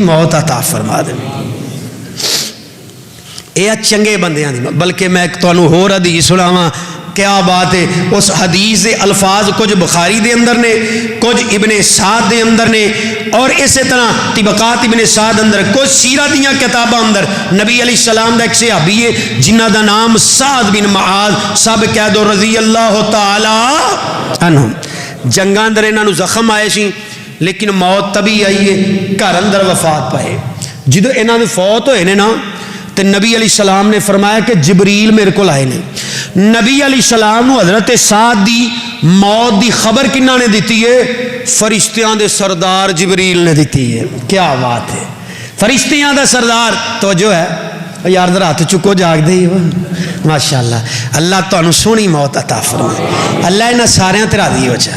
موت عطا فرما دے. یہ چنگے بندیاں دی. بلکہ میں تانوں ہور حدیث سناواں. کیا بات ہے. اس حدیث دے الفاظ کچھ بخاری دے اندر نے, کچھ ابن سعد دے اندر نے, اور اسی طرح طبقات ابن سعد اندر, کچھ سیرت دیاں کتاباں اندر. نبی علیہ السلام دا ایک صحابی ہے جنہ دا نام سعد بن معاذ, سب کہہ دو رضی اللہ تعالی عنہ. جنگاں اندر انہاں نوں زخم آئے سی, لیکن موت تبھی آئی ہے گھر اندر وفات پائے. جدو انہاں دے فوت ہوئے نے نا, تو نبی علیہ السلام نے فرمایا کہ جبریل میرے کو آئے نے. نبی علیہ السلام نو حضرت سعد دی موت دی خبر کنہ نے دیتی ہے؟ فرشتیاں دے سردار جبریل نے دیتی ہے. کیا بات ہے. فرشتیاں دے سردار. توجہ ہے یار, ذرا ہاتھ چکو جاگ دے. ماشاءاللہ اللہ تانوں سونی موت عطا فرمائے. اللہ انہاں سارے تے راضی ہو جا.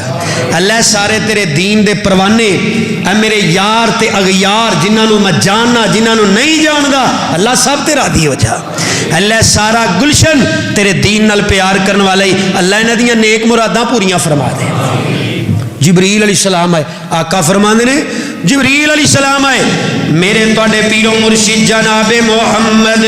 اللہ سارے تیرے دین دے پروانے, اے میرے یار تے اغیار جنہاں نوں میں جاننا جنہاں نوں نہیں جاندا, اللہ سب تے راضی ہو جا. اللہ سارا گلشن تیرے دین نال پیار کرن والا ہی اللہ انہاں دیاں نیک مراداں پوریاں فرما دے. جبریل علیہ السلام آئے. آقا فرماندے نے جبریل علیہ السلام آئے, میرے توڑے پیر و مرشد جناب محمد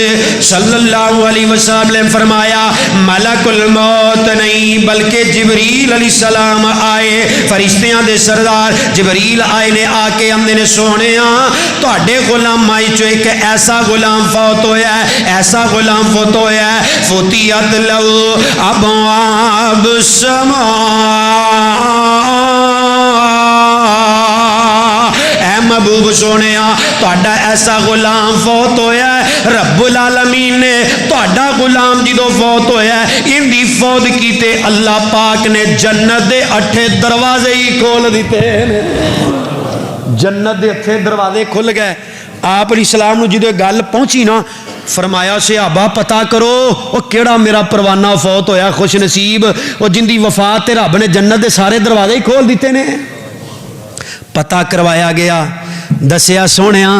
صلی اللہ علیہ وسلم فرمایا ملک الموت نہیں بلکہ جبریل علیہ السلام آئے. فرشتیاں دے سردار جبریل آئے نے. آ کے ہم نے سونے توڑے غلام آئی چو ایک ایسا غلام فوت ہویا ہے, ایسا غلام فوت ہویا ہے. فتیت لو ابواب السماء, محبوب سونے تہاڈا ایسا غلام فوت ہویا ہے. رب العالمین نے تہاڈا غلام جدو فوت ہویا ہے, ان دی فوت کیتے اللہ پاک نے جنت دے 8 دروازے ہی کھول دیتے ہیں. جنت دے 8 دروازے کھل گئے. آپ علیہ السلام نو جدو گل پہنچی نا, فرمایا صحابہ پتا کرو وہ کیڑا میرا پروانہ فوت ہویا خوش نصیب, وہ جن دی وفات تے رب نے جنت دے سارے دروازے ہی کھول دیتے نے. پتا کروایا گیا, دسیا سونیا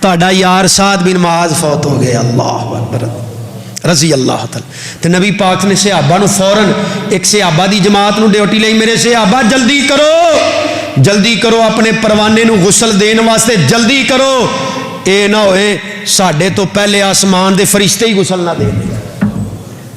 تہاڈا یار سعد بن معاذ فوت ہو گیا. اللہ اکبر رضی اللہ تعالی. تو نبی پاک نے صحابہ نو فوراً ایک صحابہ دی جماعت نو ڈیوٹی لئی, میرے صحابہ جلدی کرو جلدی کرو اپنے پروانے نو غسل دین واسطے جلدی کرو. اے نہ ہوئے ساڈے تو پہلے آسمان دے فرشتے ہی غسل نہ دے.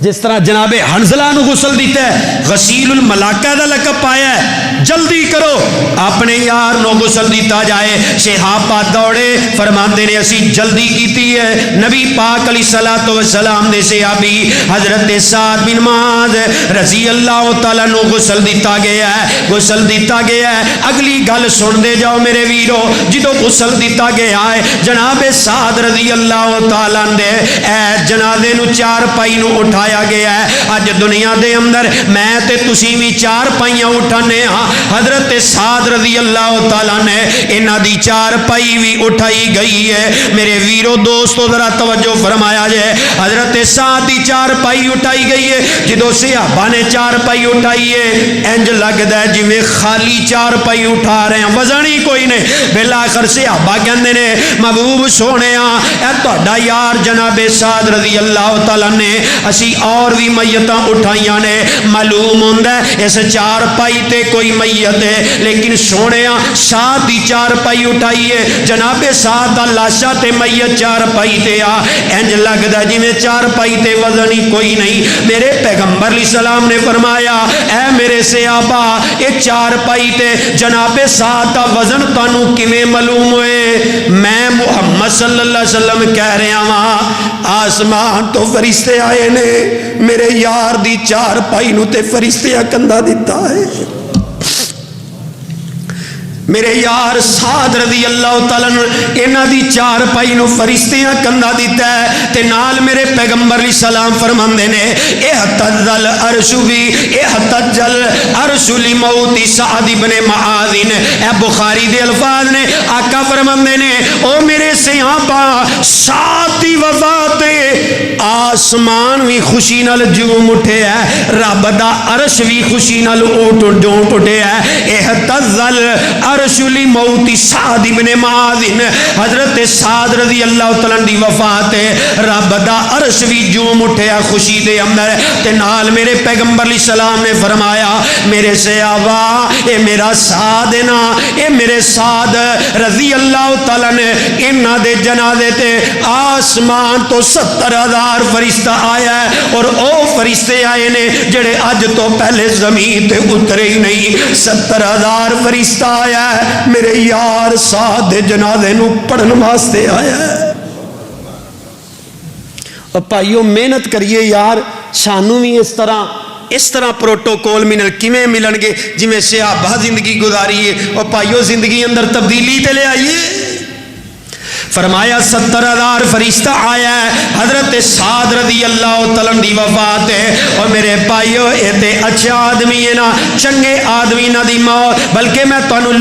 جس طرح جناب حنزلہ نو غسل دیتا ہے, غسیل الملائکہ دا لقب پایا ہے, جلدی کرو اپنے یار نو غسل دیتا جائے. صحابہ دوڑے فرماندے نے اسی جلدی کیتی ہے. نبی پاک علیہ الصلوۃ والسلام دے صحابی حضرت سعد بن معاذ رضی اللہ تعالیٰ نو غسل دیتا گیا ہے, غسل دیتا گیا ہے. اگلی گل سن دے جاؤ میرے ویرو, جدو غسل دیتا گیا ہے جناب سعد رضی اللہ تعالیٰ دے اے جنازے نو 4 پائی نو اٹھایا گیا ہے. اج دنیا دے اندر میں تے تسی بھی 4 پائیاں اٹھانے ہاں, حضرت سعد رضی اللہ تعالیٰ نے انہاں دی 4 پائی بھی اٹھائی گئی ہے. میرے ویرو دوستو ذرا توجہ فرمایا جائے, حضرت سعد دی 4 پائی اٹھائی گئی ہے. جدو صحابہ نے 4 پائی اٹھائی ہے انج لگدا ہے جویں خالی 4 پائی اٹھا رہے ہیں, وزن ہی کوئی نہیں. بالآخر صحابہ کہندے نے محبوب سونیا اے تہاڈا یار جناب سعد رضی اللہ تعالیٰ نے اسی اور بھی میتاں اٹھائیاں نے. معلوم ہوندا ہے اس 4 پائی تے کوئی میت ہے, لیکن سونیا سعد دی 4 پائی اٹھائی ہے. جناب سعد دا لاشا تے میت 4 پائی تے آ, انج لگدا جویں 4 پائی تے وزن ہی کوئی نہیں. میرے پیغمبر علیہ السلام نے فرمایا اے میرے صحابہ یہ 4 پائی تے جناب سعد دا وزن تانوں کیویں معلوم ہوئے؟ میں محمد صلی اللہ علیہ وسلم کہہ رہا ہاں آسمان تو فرشتے آئے نے, میرے یار دی 4 پائی نو تے فرشتیاں کندھا دیتا ہے. میرے یار سعد رضی اللہ تعالیٰ انہاں دی 4 پائی نو فرشتیاں کندھا دیتا ہے. تے نال میرے پیغمبر علیہ السلام فرماندے نے احتزل عرش بھی احتزل عرش لموت سعد بن معاذ. اے بخاری دے الفاظ نے. آقا فرماندے نے او میرے صحابہ سعد دی وفات آسمان بھی خوشی نال جوم اٹھے ہے, رب دا عرش بھی خوشی نال اٹھ اٹھے ہے. احتزل رسولی موتی سعد ابن معاذ حضرت سعد رضی اللہ تعالیٰ دی وفات ہے رب دا عرش بھی جوم اٹھیا خوشی دے اندر تے نال میرے پیغمبر علیہ السلام نے فرمایا میرے صحابہ اے میرا سعد نا اے میرے سعد رضی اللہ تعالیٰ نے انہاں دے جنازے تے آسمان تو 70,000 فرشتہ آیا ہے اور او فرشتے آئے نے جڑے اج تو پہلے زمین تے اترے ہی نہیں 70,000 فرشتہ آیا ہے میرے یار سعد دے جنازے نو پڑھن واسطے آیا ہے اور بھائیو محنت کریے یار سانو بھی اس طرح پروٹوکول کیویں ملن گے جویں صحابہ زندگی گزاری ہے اور بھائیو زندگی اندر تبدیلی تے لے آئیے فرمایا 70,000 فرشتہ آیا ہے حضرت سعد رضی اللہ تعالیٰ دی وفات ہے اور میرے بھائیو اے تے اچھا آدمی ہے نا چنگے آدمی نہ دی موت بلکہ میں تانوں